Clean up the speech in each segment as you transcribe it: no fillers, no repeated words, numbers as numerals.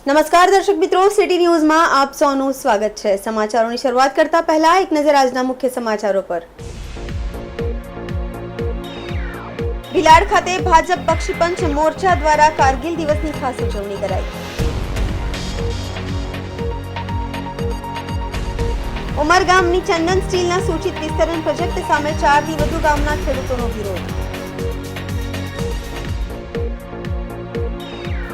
નમસ્કાર દર્શક મિત્રો, સિટી ન્યૂઝમાં આપ સૌનું સ્વાગત છે। સમાચારોની શરૂઆત કરતા પહેલા એક નજર આજના મુખ્ય સમાચારો પર। ભિલાડ ખાતે ભાજપ બક્ષી પંચ મોરચા દ્વારા કારગિલ દિવસની ખાસ ઉજવણી કરાઈ। ઉમરગામની ચંદન સ્ટીલના સૂચિત વિસ્તરણ પ્રોજેક્ટ સામે 4 થી વધુ ગામના ખેડૂતોનો વિરોધ।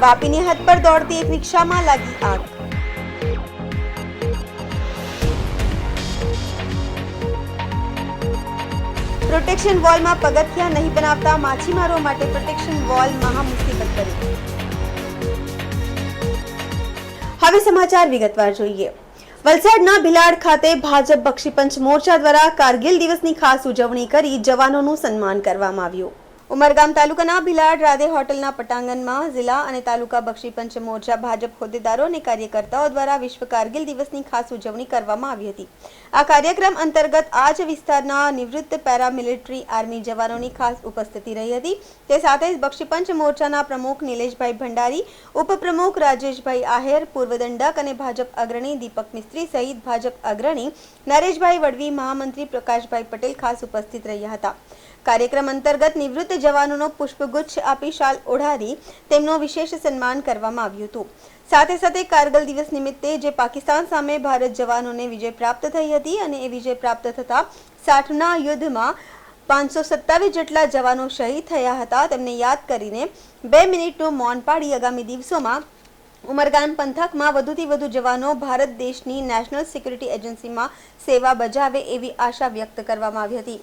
વાપીની હદ પર દોડતી એક રિક્ષામાં લાગી આગ। પ્રોટેક્શન વોલમાં પગથિયા નહીં બનાવતા માછીમારો માટે પ્રોટેક્શન વોલ મહા મુસીબત બની। હવે સમાચાર વિગતવાર જોઈએ। વલસાડના ભિલાડ ખાતે ભાજપ બક્ષી પંચ મોરચા દ્વારા કારગિલ દિવસની ખાસ ઉજવણી કરી જવાનોનું સન્માન કરવામાં આવ્યું। ઉમરગામ તાલુકાના ભિલાડ રાધે હોટલના પટાંગણમાં જિલ્લા અને તાલુકા બક્ષી પંચ મોરચા ભાજપ હોદ્દેદારો અને કાર્યકર્તાઓ દ્વારા વિશ્વ કારગિલ દિવસની ખાસ ઉજવણી કરવામાં આવી હતી। આ કાર્યક્રમ અંતર્ગત આજ વિસ્તારના નિવૃત્ત પેરામિલિટરી આર્મી જવાનોની ખાસ ઉપસ્થિતિ રહી હતી। તે સાથે જ બક્ષી પંચ મોરચાના પ્રમુખ નિલેશભાઈ ભંડારી, ઉપપ્રમુખ રાજેશભાઈ આહેર, પૂર્વ દંડક અને ભાજપ અગ્રણી દીપક મિસ્ત્રી સહિત ભાજપ અગ્રણી નરેશભાઈ વડવી, મહામંત્રી પ્રકાશભાઈ પટેલ ખાસ ઉપસ્થિત રહ્યા હતા। કાર્યક્રમ અંતર્ગત નિવૃત્ત જવાનોનો પુષ્પગુચ્છ આપી શાલ ઓઢાડી તેમનો વિશેષ સન્માન કરવામાં આવ્યું હતું। સાથે સાથે કારગિલ દિવસ નિમિત્તે જે પાકિસ્તાન સામે ભારત જવાનોને વિજય પ્રાપ્ત થઈ હતી અને એ વિજય પ્રાપ્ત થતા 60ના યુદ્ધમાં 527 જેટલા જવાનો શહીદ થયા હતા તેમને યાદ કરીને 2 મિનિટનું મૌન પાડી આગામી દિવસોમાં ઉમરગામ પંથકમાં વધુથી વધુ જવાનો ભારત દેશની નેશનલ સિક્યુરિટી એજન્સીમાં સેવા બજાવે એવી આશા વ્યક્ત કરવામાં આવી હતી।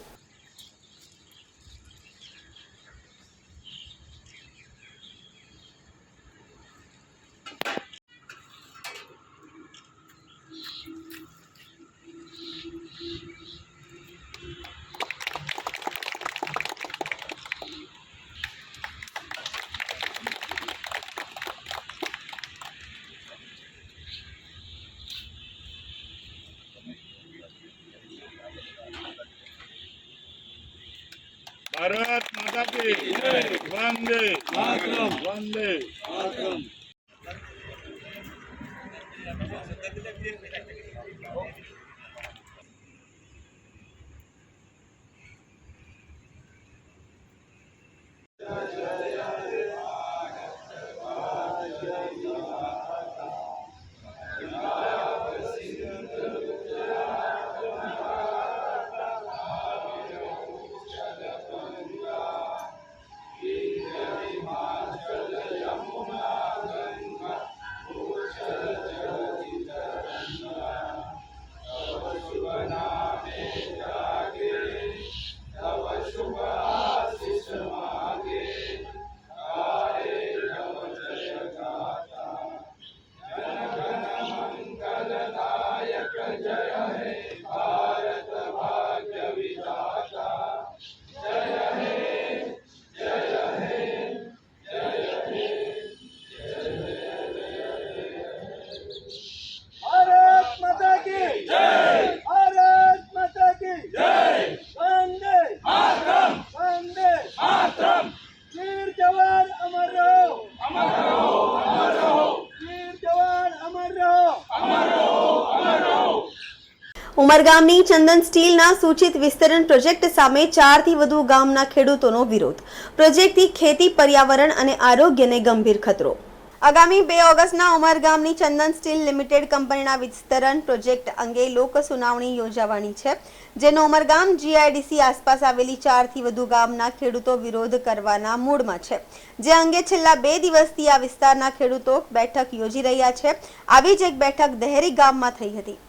भारत माता की जय। वंदे मातरम। वंदे मातरम। ઉમરગામની ચંદન સ્ટીલના સૂચિત વિસ્તરણ પ્રોજેક્ટ સામે 4 થી વધુ ગામના ખેડૂતોનો વિરોધ। પ્રોજેક્ટથી ખેતી, પર્યાવરણ અને આરોગ્યને ગંભીર ખતરો। આગામી 2 ઓગસ્ટના ઉમરગામની ચંદન સ્ટીલ લિમિટેડ કંપનીના વિસ્તરણ પ્રોજેક્ટ અંગે લોક સુનાવણી યોજાવાની છે, જેનો ઉમરગામ જીઆઈડીસી આસપાસ આવેલી 4 થી વધુ ગામના ખેડૂતો વિરોધ કરવાના મૂડમાં છે, જે અંગે છેલ્લા 2 દિવસથી આ વિસ્તારના ખેડૂતો બેઠક યોજી રહ્યા છે। આવી જ એક બેઠક દહેરી ગામમાં થઈ હતી,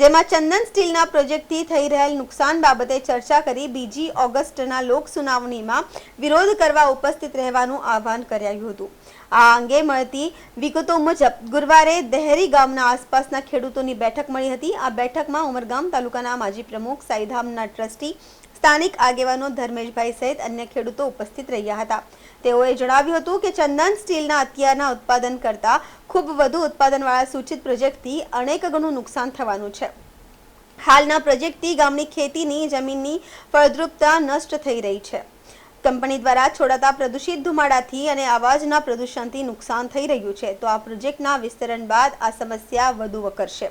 જેમાં ચંદન સ્ટીલના પ્રોજેક્ટથી થઈ રહેલ નુકસાન બાબતે ચર્ચા કરી 2 ઓગસ્ટના લોક સુનાવણીમાં વિરોધ કરવા ઉપસ્થિત રહેવાનું આહવાન કરાયું હતું। આ અંગે મળતી વિગતો મુજબ ગુરુવારે દહેરી ગામના આસપાસના ખેડૂતોની બેઠક મળી હતી। આ બેઠકમાં ઉમરગામ તાલુકાના માજી પ્રમુખ, સાઈધામના ટ્રસ્ટી, સ્થાનિક આગેવાનો ધર્મેશભાઈ સહિત અન્ય ખેડૂતો ઉપસ્થિત રહ્યા હતા। તેઓએ જણાવ્યું હતું કે ચંદન સ્ટીલના અત્યારના ઉત્પાદન કરતા ખૂબ વધુ ઉત્પાદનવાળા સૂચિત પ્રોજેક્ટથી અનેક ગણું નુકસાન થવાનું છે। હાલના પ્રોજેક્ટથી ગામની ખેતીની જમીનની ફળદ્રુપતા નષ્ટ થઈ રહી છે। કંપની દ્વારા છોડાતા પ્રદૂષિત ધુમાડાથી અને અવાજના પ્રદૂષણથી નુકસાન થઈ રહ્યું છે, તો આ પ્રોજેક્ટના વિસ્તરણ બાદ આ સમસ્યા વધુ વકરશે.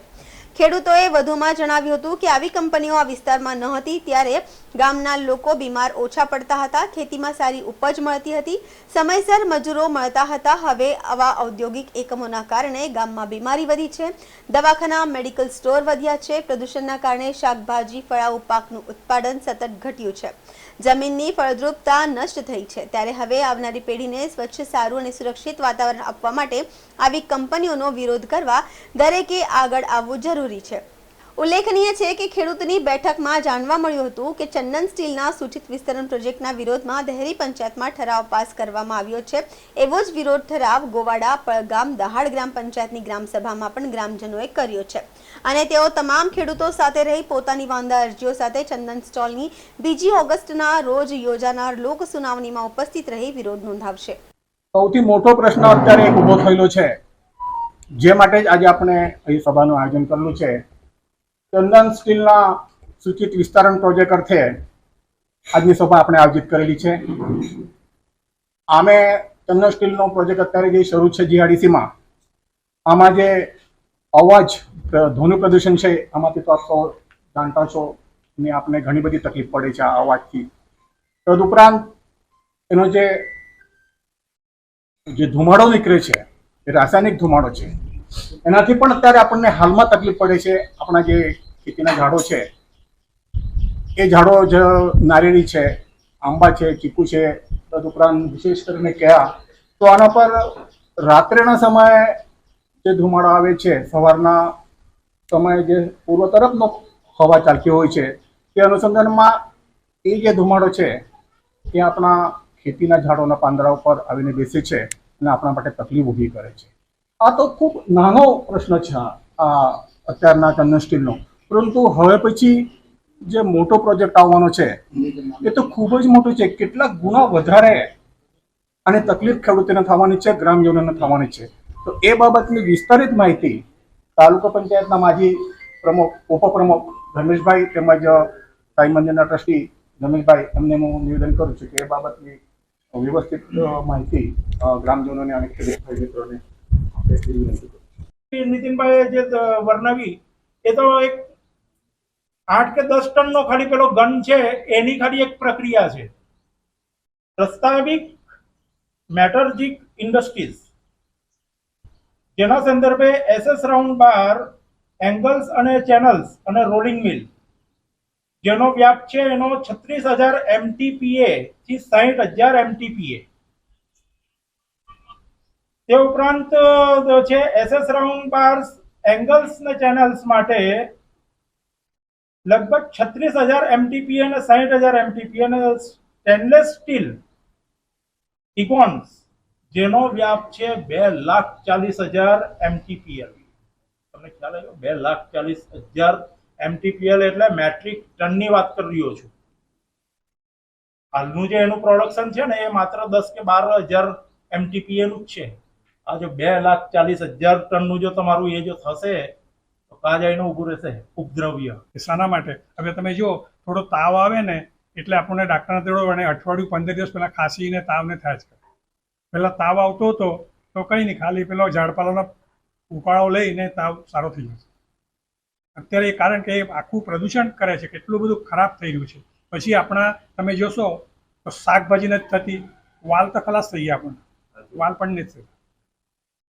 ખેડૂતોએ વધુમાં જણાવ્યું હતું કે આવી કંપનીઓ આ વિસ્તારમાં ન હતી ત્યારે ગામના લોકો બીમાર ઓછા પડતા હતા, ખેતીમાં સારી ઉપજ મળતી હતી, સમયસર મજૂરો મળતા હતા. હવે આવા ઔદ્યોગિક એકમોના કારણે ગામમાં બીમારી વધી છે, દવાખાના, મેડિકલ સ્ટોર વધ્યા છે. પ્રદૂષણના કારણે શાકભાજી, ફળાઉ પાકનું ઉત્પાદન સતત ઘટ્યું છે, જમીનની ફળદ્રુપતા નષ્ટ થઈ છે. ત્યારે હવે આવનારી પેઢીને સ્વચ્છ, સારું અને સુરક્ષિત વાતાવરણ આપવા માટે આવી કંપનીઓનો વિરોધ કરવા દરેકે આગળ આવવું જરૂરી છે. ઉલ્લેખનીય છે કે ખેડૂતની બેઠકમાં જાણવા મળ્યું હતું કે ચંદન સ્ટીલના સૂચિત વિસ્તરણ પ્રોજેક્ટના વિરોધમાં દહેરી પંચાયતમાં ઠરાવ પાસ કરવામાં આવ્યો છે. એવો જ વિરોધ ઠરાવ ગોવાડા, પળગામ, દહાડ ગ્રામ પંચાયતની ગ્રામસભામાં પણ ગ્રામજનોએ કર્યો છે અને તેઓ તમામ ખેડૂતો સાથે રહી પોતાની વાંધા અરજીઓ સાથે ચંદન સ્ટોલની 2 ઓગસ્ટના રોજ યોજાનાર લોક સુનાવણીમાં ઉપસ્થિત રહી વિરોધ નોંધાવશે. સૌથી મોટો પ્રશ્ન અત્યારે એક ઊભો થયેલો છે, જે માટે જ આજે આપણે અહીં સભાનું આયોજન કરેલું છે. ચંદન સ્ટીલના સૂચિત વિસ્તરણ પ્રોજેક્ટ અર્થે આજની સભા આપણે આયોજિત કરેલી છે. આમે ચંદન સ્ટીલનો પ્રોજેક્ટ અત્યારે જે શરૂ છે જીઆરડીસીમાં, આમાં જે અવાજ, ધ્વનિ પ્રદૂષણ છે, આમાંથી તો આપ જાણતા છો ને આપણે ઘણી બધી તકલીફ પડે છે આ અવાજથી. તદુપરાંત એનો જે ધુમાડો નીકળે છે એ રાસાયણિક ધુમાડો છે, એનાથી પણ અત્યારે આપણને હાલમાં તકલીફ પડે છે. આપણા જે ખેતીના ઝાડો છે એ ઝાડો જે નારિયેળી છે, આંબા છે, ચીકુ છે, તદુપરાંત વિશેષ કરીને કયા, તો આના પર રાત્રેના સમયે જે ધુમાડો આવે છે, સવારના સમયે જે પૂર્વ તરફનો હવા ચાલતી હોય છે, તે અનુસંધાનમાં એ જે ધુમાડો છે એ આપણા ખેતીના ઝાડોના પાંદડા ઉપર આવીને બેસે છે અને આપણા માટે તકલીફ ઊભી કરે છે. આ તો ખૂબ નાનો પ્રશ્ન છે આ અત્યારના ચંદન સ્ટીલનો, પરંતુ હવે પછી જે મોટો પ્રોજેક્ટ આવવાનો છે એ તો ખૂબ જ મોટો છે. કેટલાક ગુણા વધારે અને તકલીફ ખેડૂતોને થવાની છે, ગ્રામજનોને થવાની છે. તો એ બાબતની વિસ્તારિત માહિતી તાલુકા પંચાયતના માજી પ્રમુખ, ઉપપ્રમુખ ધર્મેશભાઈ તેમજ સાઈ મંદિરના ટ્રસ્ટી ધર્મેશભાઈ, એમને હું નિવેદન કરું છું કે એ બાબતની વ્યવસ્થિત માહિતી ગ્રામજનોને અને ખેડૂત મિત્રોને. નીતિનભાઈએ જે વર્ણવી એ તો એક 8 કે 10 ટનનો ખાલી પેલો ગન છે એની ખાલી એક પ્રક્રિયા છે. પ્રસ્તાવિક મેટર્જિક ઇન્ડસ્ટ્રીઝ જેના સંદર્ભે SS રાઉન્ડ બાર, એંગલ્સ અને ચેનલ્સ અને રોલિંગ મિલ જેનો વ્યાપ છે એનો 36,000 MTPA થી 60,000 MTPA. તે ઉપરાંત છે SS રાઉન્ડ બાર્સ, એંગલ્સ ને ચેનલ્સ માટે લગભગ 36,000 MTPA અને 60,000 MTPA અને સ્ટેનલેસ સ્ટીલ ઇકોન્સ જેનો વ્યાપ છે 2,40,000 MTPL. તમને ખ્યાલ આવ્યો? 2,40,000 MTPL એટલે મેટ્રિક ટનની વાત કરી રહ્યો છું. હાલનું જે એનું પ્રોડક્શન છે ને એ માત્ર 10 કે 12,000 MTPA નું જ છે. આ જો 2,40,000 ટનનું જો તમારું એ જો થશે તો કાં જઈને ઊભું રહેશે ઉપદ્રવ્ય. શાના માટે? હવે તમે જો થોડો તાવ આવે ને એટલે આપણને ડાક્ટરને તેડો અને અઠવાડિયું 15 દિવસ પહેલાં ખાંસી ને તાવને થાય છે. પહેલાં તાવ આવતો હતો તો કંઈ નહીં, ખાલી પેલો ઝાડપાલાનો ઉકાળો લઈને તાવ સારો થઈ જશે. અત્યારે કારણ કે આખું પ્રદૂષણ કરે છે, કેટલું બધું ખરાબ થઈ રહ્યું છે. પછી આપણા તમે જોશો તો શાકભાજી નથી થતી, વાલ તો ખલાસ થઈ ગયા, આપણને વાલ પણ નથી થતા.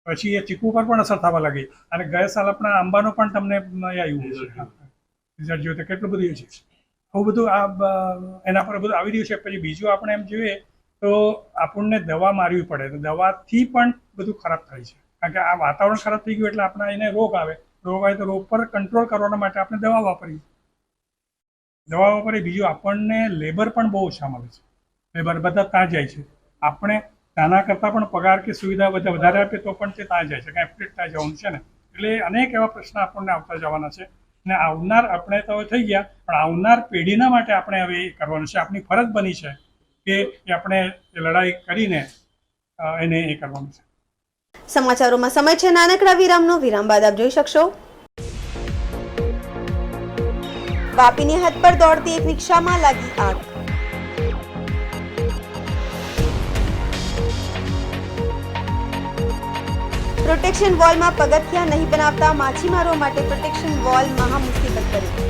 પછી એ ચીકુ પર પણ અસર થવા લાગી અને ગયા સાલ આપણા આંબાનો પણ તમને આવ્યું રિઝલ્ટ જોયું તો કેટલું બધું છે. આવું બધું એના પર બધું આવી રહ્યું છે. પછી બીજું આપણે એમ જોઈએ તો આપણને દવા મારવી પડે, તો દવાથી પણ બધું ખરાબ થાય છે. કારણ કે આ વાતાવરણ ખરાબ થઈ ગયું એટલે આપણા એને રોગ આવે તો રોગ પર કંટ્રોલ કરવાના માટે આપણે દવા વાપરીએ. બીજું આપણને લેબર પણ બહુ ઓછા મળે છે. લેબર બધા ત્યાં જાય છે. આપણે ત્યાંના કરતાં પણ પગાર કે સુવિધા બધા વધારે આપે તો પણ તે ત્યાં જાય છે, કાંઈ એપ્લેટ ત્યાં જવાનું છે ને. એટલે અનેક એવા પ્રશ્ન આપણને આવતા જવાના છે અને આવનાર આપણે તો થઈ ગયા, પણ આવનાર પેઢીના માટે આપણે હવે એ કરવાનું છે. આપણી ફરજ બની છે કે આપણે લડાઈ કરીને એને એ કરવાનું છે. સમાચારોમાં સમય છે નાનકડા વિરામનો. વિરામ બાદ આપ જોઈ શકશો વાપીની હદ પર દોડતી એક રિક્ષામાં લાગી આગ. પ્રોટેક્શન વોલમાં પગથિયા નહીં બનાવતા માછીમારો માટે પ્રોટેક્શન વોલ મહા મુસીબત બની.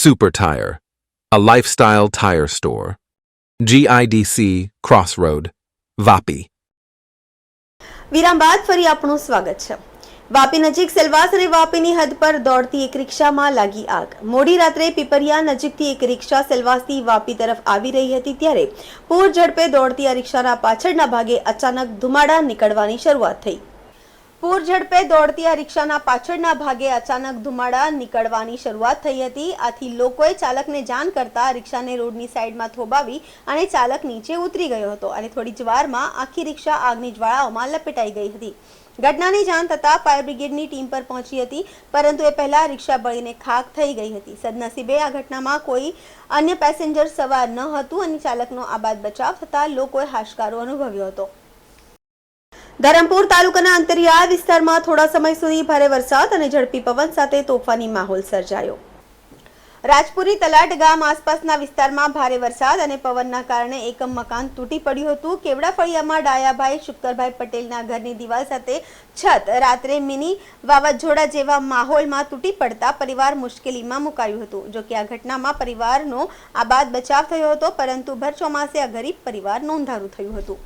Super Tire, a lifestyle tire store. GIDC Crossroad, Vapi. વિરામ બાદ ફરી આપનું સ્વાગત છે. વાપી નજીક સેલવાસ અને વાપીની હદ પર દોડતી એક રિક્ષામાં લાગી આગ. મોડી રાત્રે પીપરિયા નજીકથી એક રિક્ષા સેલવાસથી વાપી તરફ આવી રહી હતી ત્યારે પૂર ઝડપે દોડતી આ રિક્ષાના પાછળના ભાગે અચાનક ધુમાડા નીકળવાની શરૂઆત થઈ. પૂર ઝડપે દોડતી આ રિક્ષાના પાછળના ભાગે અચાનક ધુમાડા નીકળવાની શરૂઆત થઈ હતી. આથી લોકોએ ચાલકને જાણ કરતા રિક્ષાને રોડની સાઈડમાં થોભાવી અને ચાલક નીચે ઉતરી ગયો હતો અને થોડી જ વારમાં આખી રિક્ષા આગની જ્વાળાઓમાં લપેટાઈ ગઈ હતી. ઘટનાની જાણ થતાં ફાયર બ્રિગેડની ટીમ પર પહોંચી હતી, પરંતુ એ પહેલા રિક્ષા બળીને ખાખ થઈ ગઈ હતી. સદનસીબે આ ઘટનામાં કોઈ અન્ય પેસેન્જર સવાર ન હતું અને ચાલકનો આબાદ બચાવ થતાં લોકોએ હાશકારો અનુભવ્યો હતો. ધરમપુર તાલુકાના અંતરિયાળ વિસ્તારમાં થોડા સમય સુધી ભારે વરસાદ અને ઝડપી પવન સાથે તોફાની માહોલ સર્જાયો. રાજપુરી તલાટ ગામ આસપાસના વિસ્તારમાં ભારે વરસાદ અને પવનના કારણે એક મકાન તૂટી પડ્યું હતું. કેવડા ફળિયામાં ડાયાભાઈ શુક્કરભાઈ પટેલના ઘરની દિવાલ સાથે છત રાત્રે મિની વાવાઝોડા જેવા માહોલમાં તૂટી પડતા પરિવાર મુશ્કેલીમાં મુકાયું હતું. જોકે આ ઘટનામાં પરિવારનો આબાદ બચાવ થયો હતો, પરંતુ ભર ચોમાસે આ ગરીબ પરિવાર નોંધારું થયું હતું.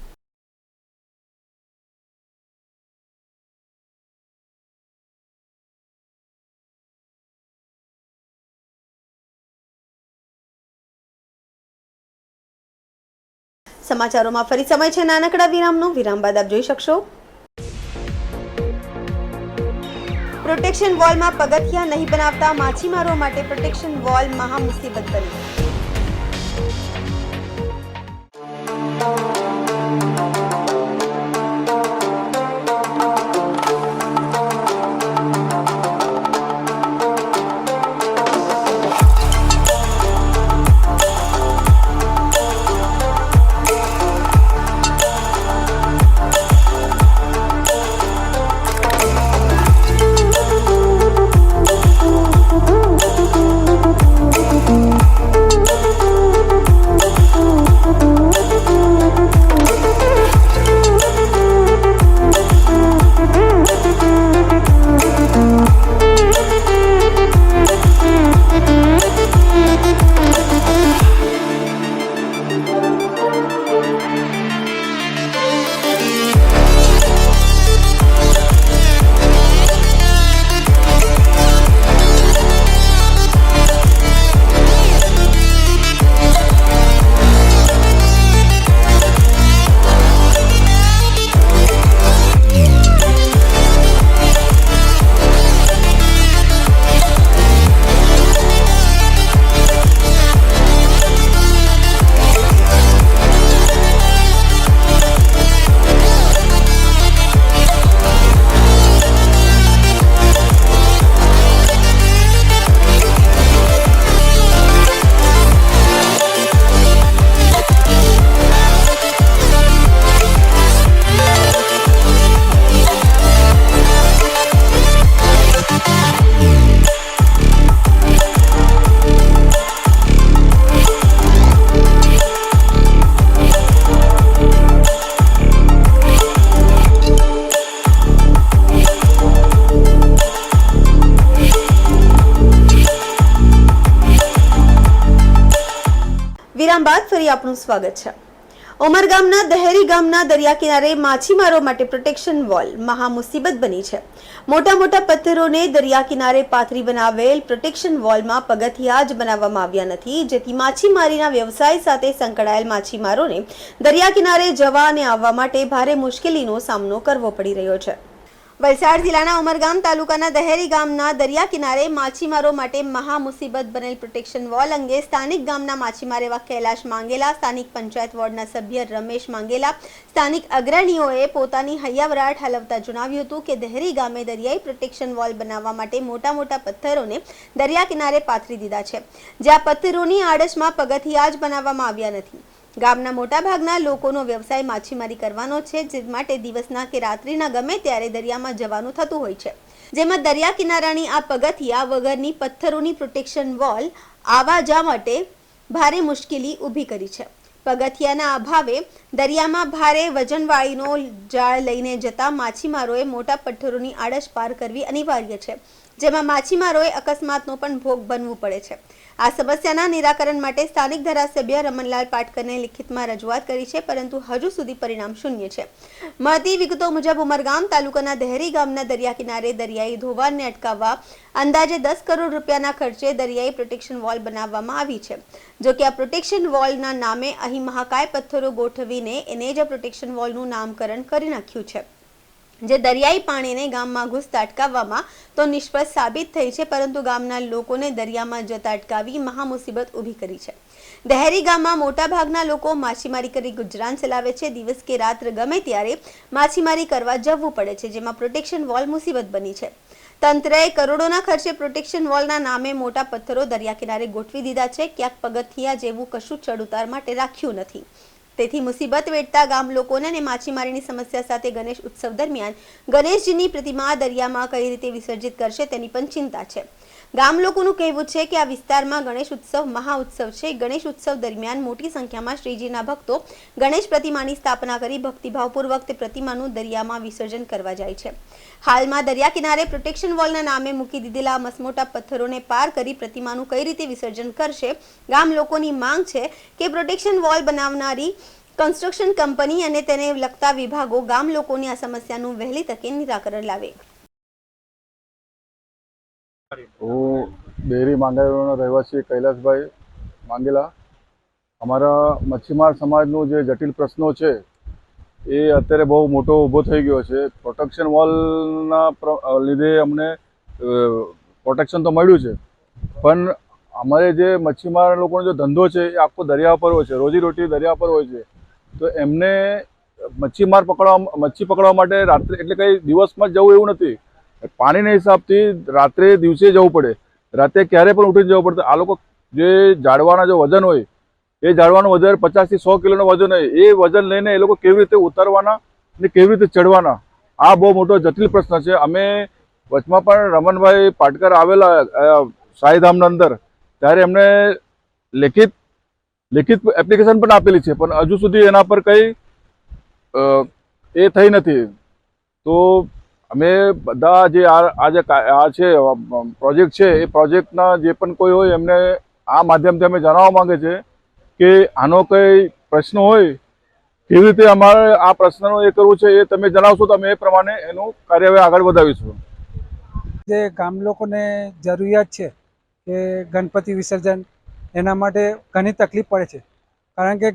સમાચારોમાં ફરી સમય છે નાનકડા વિરામનો. વિરામ બાદ આપ જોઈ શકશો. પ્રોટેક્શન વોલમાં પગથિયા નહીં બનાવતા માછીમારો માટે પ્રોટેક્શન વોલ મહા મુસીબત બની. વિરામ બાદ ફરી આપનું સ્વાગત છે. ઉમરગામના દહેરી ગામના દરિયા કિનારે માછીમારો માટે પ્રોટેક્શન વોલ મહા મુસીબત બની છે. મોટા મોટા પથ્થરોને દરિયા કિનારે પાથરી બનાવેલ પ્રોટેક્શન વોલમાં પગથિયા જ બનાવવામાં આવ્યા નથી, જેથી માછીમારીના વ્યવસાય સાથે સંકળાયેલ માછીમારોને દરિયા કિનારે જવા અને આવવા માટે ભારે મુશ્કેલીનો સામનો કરવો પડી રહ્યો છે. વલસાડ જિલ્લાના ઉમરગામ તાલુકાના દહેરી ગામના દરિયા કિનારે માછીમારો માટે મહા મુસીબત બનેલ પ્રોટેક્શન વોલ અંગે સ્થાનિક ગામના માછીમાર એવા કૈલાશ માંગેલા, સ્થાનિક પંચાયત વોર્ડના સભ્ય રમેશ માંગેલા, સ્થાનિક અગ્રણીઓએ પોતાની હૈયાવરાટ ઠાલવતા જણાવ્યું હતું કે દહેરી ગામે દરિયાઈ પ્રોટેક્શન વોલ બનાવવા માટે મોટા મોટા પથ્થરોને દરિયા કિનારે પાથરી દીધા છે, જ્યાં પથ્થરોની આડશમાં પગથિયા જ બનાવવામાં આવ્યા નથી. ગામના મોટાભાગના લોકોનો વ્યવસાય માછીમારી કરવાનો છે, જે માટે દિવસના કે રાત્રિના ગમે ત્યારે દરિયામાં જવાનું થતું હોય છે, જેમાં દરિયા કિનારાની આ પગથિયા વગરની પથ્થરોની પ્રોટેક્શન વોલ આવા જા માટે ભારે મુશ્કેલી ઊભી કરી છે. પગથિયાના અભાવે દરિયામાં ભારે વજનવાળીનો જાળ લઈને જતા માછીમારોએ મોટા પથ્થરોની આડશ પાર કરવી અનિવાર્ય છે, જેમાં માછીમારોએ અકસ્માતનો પણ ભોગ બનવું પડે છે. આ સમસ્યાના નિરાકરણ માટે સ્થાનિક ધારાસભ્ય રમણલાલ પાટકરને લિખિતમાં રજૂઆત કરી છે, પરંતુ હજુ સુધી પરિણામ શૂન્ય છે. મળતી વિગતો મુજબ ઉમરગામ તાલુકાના દહેરી ગામના દરિયા કિનારે દરિયાઈ ધોવાણને અટકાવવા અંદાજે 10 કરોડ રૂપિયાના ખર્ચે દરિયાઈ પ્રોટેક્શન વોલ બનાવવામાં આવી છે. જો કે આ પ્રોટેક્શન વોલના નામે અહીં મહાકાય પથ્થરો ગોઠવીને એને જ પ્રોટેક્શન વોલનું નામકરણ કરી નાખ્યું છે, જે દરિયાઈ પાણીને ગામમાં ઘૂસતા અટકાવવામાં તો નિષ્ફળ સાબિત થઈ છે, પરંતુ ગામના લોકોને દરિયામાં જતા અટકાવી મહા મુસીબત ઊભી કરી છે. દહેરી ગામમાં મોટાભાગના લોકો માછીમારી કરી ગુજરાન ચલાવે છે. દિવસ કે રાત્ર ગમે ત્યારે માછીમારી કરવા જવું પડે છે, જેમાં પ્રોટેક્શન વોલ મુસીબત બની છે. તંત્રએ કરોડોના ખર્ચે પ્રોટેક્શન વોલના નામે મોટા પથ્થરો દરિયા કિનારે ગોઠવી દીધા છે, ક્યાંક પગથિયા જેવું કશું ચડઉતાર માટે રાખ્યું નથી. તેથી મુસીબત વેઠતા ગામ લોકોને અને માછીમારીની સમસ્યા સાથે ગણેશ ઉત્સવ દરમિયાન ગણેશજીની પ્રતિમા દરિયામાં કઈ રીતે વિસર્જિત કરશે તેની પણ ચિંતા છે. ગામ લોકોનું કહેવું છે કે આ વિસ્તારમાં ગણેશ ઉત્સવ મહા ઉત્સવ છે. ગણેશ ઉત્સવ દરમિયાન મોટી સંખ્યામાં શ્રીજીના ભક્તો ગણેશ પ્રતિમાની સ્થાપના કરી ભક્તિભાવપૂર્વક તે પ્રતિમાનું દરિયામાં વિસર્જન કરવા જાય છે. હાલમાં દરિયા કિનારે પ્રોટેક્શન વોલના નામે મૂકી દીધેલા મસમોટા પથ્થરોને પાર કરી પ્રતિમાનું કઈ રીતે વિસર્જન કરશે. ગામ લોકોની માંગ છે કે પ્રોટેક્શન વોલ બનાવનારી કન્સ્ટ્રક્શન કંપની અને તેને લગતા વિભાગો ગામ લોકોની આ સમસ્યાનું વહેલી તકે નિરાકરણ લાવે. હું ડેરી માંગેલાનો રહેવાસી કૈલાશભાઈ માંગેલા. અમારા મચ્છીમાર સમાજનું જે જટિલ પ્રશ્નો છે એ અત્યારે બહુ મોટો ઊભો થઈ ગયો છે. પ્રોટેક્શન વોલના લીધે અમને પ્રોટેક્શન તો મળ્યું છે, પણ અમારે જે મચ્છીમાર લોકોનો જે ધંધો છે એ આખો દરિયા પર હોય છે, રોજીરોટી દરિયા પર હોય છે. તો એમને મચ્છી પકડવા માટે રાત્રે એટલે કંઈ દિવસમાં જ જવું એવું નથી. પાણીના હિસાબથી રાત્રે દિવસે જવું પડે, રાતે ક્યારે પણ ઉઠીને જવું પડે. આ લોકો જે ઝાડવાના જે વજન હોય એ ઝાડવાનું વજન 50 થી 100 કિલોનું વજન હોય, એ વજન લઈને એ લોકો કેવી રીતે ઉતારવાના અને કેવી રીતે ચડવાના, આ બહુ મોટો જટિલ પ્રશ્ન છે. અમે વચમાં પણ રમણભાઈ પાટકર આવેલા શાહીધામના અંદર, ત્યારે એમને લેખિત એપ્લિકેશન પણ આપેલી છે, પણ હજુ સુધી એના પર કંઈ એ થઈ નથી. તો અમે બધા જે આ છે પ્રોજેક્ટ છે, એ પ્રોજેક્ટના જે પણ કોઈ હોય એમને આ માધ્યમથી અમે જણાવવા માંગે છે કે આનો કંઈ પ્રશ્ન હોય, કેવી રીતે અમારે આ પ્રશ્નનો એ કરવું છે એ તમે જણાવશો તો અમે એ પ્રમાણે એનું કાર્યવાહી આગળ વધાવીશું. જે ગામ લોકોને જરૂરિયાત છે કે ગણપતિ વિસર્જન, એના માટે ઘણી તકલીફ પડે છે, કારણ કે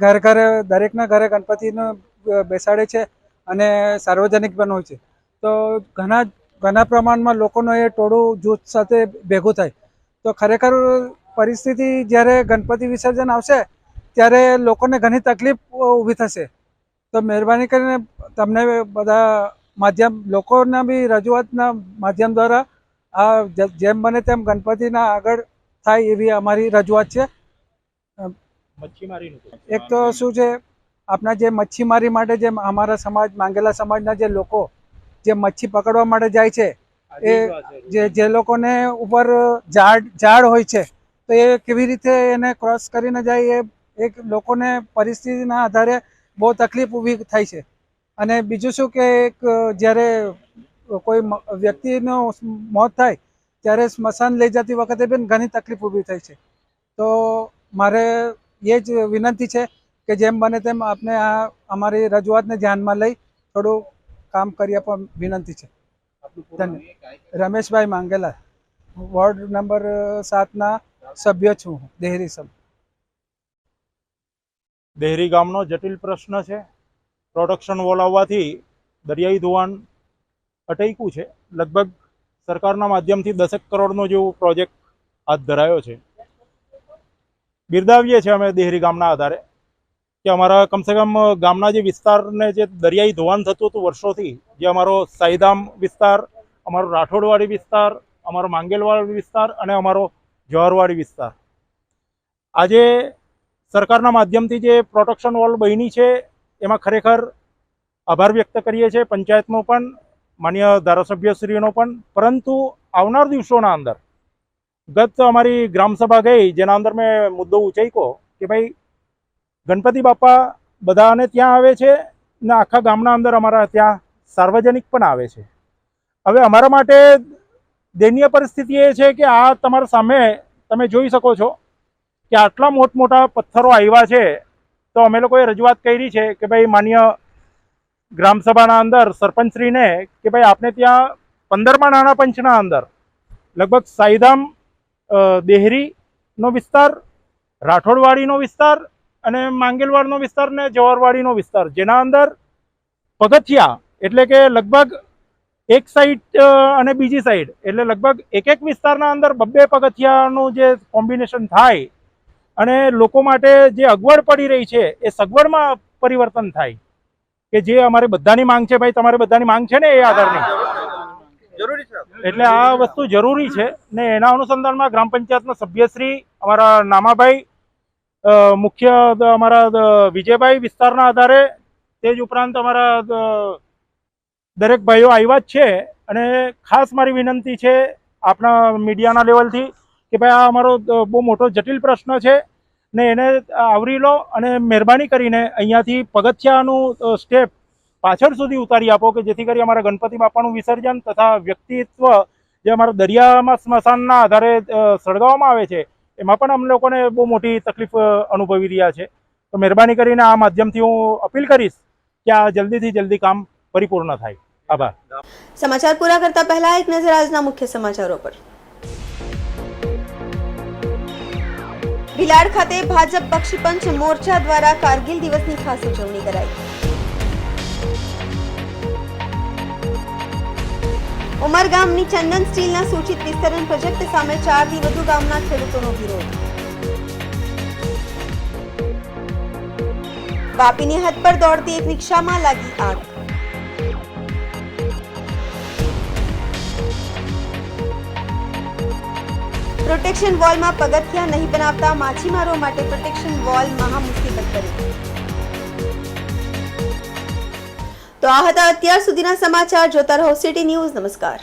દરેકના ઘરે ગણપતિનો બેસાડે છે અને સાર્વજનિક પણ હોય છે. તો ઘણા પ્રમાણમાં લોકોનો એ ટોળું જૂથ સાથે ભેગું થાય તો ખરેખર પરિસ્થિતિ જ્યારે ગણપતિ વિસર્જન આવશે ત્યારે લોકોને ઘણી તકલીફ ઊભી થશે. તો મહેરબાની કરીને તમને બધા લોકોના બી રજૂઆતના માધ્યમ દ્વારા આ જેમ બને તેમ ગણપતિના આગળ થાય એવી અમારી રજૂઆત છે. એક તો શું છે, આપણા જે મચ્છીમારી માટે જે અમારા સમાજ માંગેલા સમાજના જે લોકો જે મચ્છી પકડવા માટે જાય છે, એ જે લોકોને ઉપર ઝાડ હોય છે તો એ કેવી રીતે એને ક્રોસ કરીને જાય, એ એક લોકોને પરિસ્થિતિના આધારે બહુ તકલીફ ઊભી થાય છે. અને બીજું શું કે જ્યારે કોઈ વ્યક્તિનું મોત થાય ત્યારે સ્મશાન લઈ જતી વખતે પણ ઘણી તકલીફ ઊભી થાય છે. તો મારે એ જ વિનંતી છે કે જેમ બને તેમ આપને આ અમારી રજૂઆતને ધ્યાનમાં લઈ થોડું કામ કરી આપવા વિનંતી છે. ધન્યવાદ. રમેશભાઈ માંગેલા, વોર્ડ નંબર 7ના સભ્ય છું, દેહરી સભ્ય. દેહરી ગામનો જટિલ પ્રશ્ન છે. પ્રોડક્શન વોલ આવવાથી દરિયાઈ ધોવાણ અટક્યું છે. લગભગ સરકારના માધ્યમથી 10 કરોડનો જેવો પ્રોજેક્ટ હાથ ધરાયો છે. બિરદાવીએ છીએ અમે દેહરી ગામના આધારે કે અમારા કમસે કમ ગામના જે વિસ્તારને જે દરિયાઈ ધોવાણ થતું હતું વર્ષોથી, જે અમારો સાઈધામ વિસ્તાર, અમારો રાઠોડવાડી વિસ્તાર, અમારો માંગેલવાડી વિસ્તાર અને અમારો જવાહરવાડી વિસ્તાર, આજે સરકારના માધ્યમથી જે પ્રોટેક્શન વોલ બની છે એમાં ખરેખર આભાર વ્યક્ત કરીએ છીએ, પંચાયતનો પણ, માન્ય ધારાસભ્યશ્રીનો પણ. પરંતુ આવનાર દિવસોના અંદર ગત અમારી ગ્રામસભા ગઈ, જેના અંદર મેં મુદ્દો ઉચક્યો કે ભાઈ ગણપતિ બાપા બધાને ત્યાં આવે છે ને આખા ગામના અંદર અમારા ત્યાં સાર્વજનિક પણ આવે છે. હવે અમારા માટે દયનીય પરિસ્થિતિ એ છે કે આ તમારા સામે તમે જોઈ શકો છો કે આટલા મોટા પથ્થરો આવ્યા છે. તો અમે લોકોએ રજૂઆત કરી છે કે ભાઈ માન્ય ગ્રામસભાના અંદર સરપંચશ્રીને કે ભાઈ આપણે ત્યાં 15મા નાણાં પંચના અંદર લગભગ સાઈધામ, દેહરીનો વિસ્તાર, રાઠોડવાડીનો વિસ્તાર અને માંગેલવાડનો વિસ્તાર ને જવાહરવાડીનો વિસ્તાર, જેના અંદર પગથિયા એટલે કે લગભગ એક સાઈડ અને બીજી સાઈડ એટલે લગભગ એક વિસ્તારના અંદર 2 પગથિયાનું જે કોમ્બિનેશન થાય અને લોકો માટે જે અગવડ પડી રહી છે એ સગવડમાં પરિવર્તન થાય, કે જે અમારે બધાની માંગ છે. ભાઈ તમારે બધાની માંગ છે ને એ આધારની જરૂરી છે, એટલે આ વસ્તુ જરૂરી છે. ને એના અનુસંધાનમાં ગ્રામ પંચાયતના સભ્યશ્રી અમારા નામાભાઈ, મુખ્ય અમારા વિજયભાઈ વિસ્તારના આધારે, તે જ ઉપરાંત અમારા દરેક ભાઈઓ આવ્યા જ છે. અને ખાસ મારી વિનંતી છે આપણા મીડિયાના લેવલથી કે ભાઈ આ અમારો બહુ મોટો જટિલ પ્રશ્ન છે ને એને આવરી લો અને મહેરબાની કરીને અહીંયાથી પગથિયાનું સ્ટેપ પાછળ સુધી ઉતારી આપો, કે જેથી કરી અમારા ગણપતિ બાપાનું વિસર્જન તથા વ્યક્તિત્વ જે અમારા દરિયામાં સ્મશાનના આધારે સળગાવવામાં આવે છે એમાં પણ અમને લોકોને બહુ મોટી તકલીફ અનુભવી રહ્યા છે. તો મહેરબાની કરીને આ માધ્યમથી હું અપીલ કરીશ કે આ જલ્દીથી જલ્દી કામ પરિપૂર્ણ થાય. આભાર. સમાચાર પૂરા કરતા પહેલા એક નજર આજના મુખ્ય સમાચારો પર. ભિલાડ ખાતે ભાજપ બક્ષીપંચ મોરચા દ્વારા કારગિલ દિવસની ખાસ ઉજવણી કરાઈ. ઉમરગામની ચંદન સ્ટીલના સૂચિત વિસ્તરણ પ્રોજેક્ટ સામે 4 થી વધુ ગામના ખેડૂતોનો વિરોધ. વાપીની હદ પર દોડતી એક રિક્ષામાં લાગી આગ. પ્રોટેક્શન વોલમાં પગથિયા નહીં બનાવતા માછીમારો માટે પ્રોટેક્શન વોલ મહા મુસીબત બની. તો આ હતા અત્યાર સુધીના સમાચાર. જોતા રહો સિટી ન્યૂઝ. નમસ્કાર.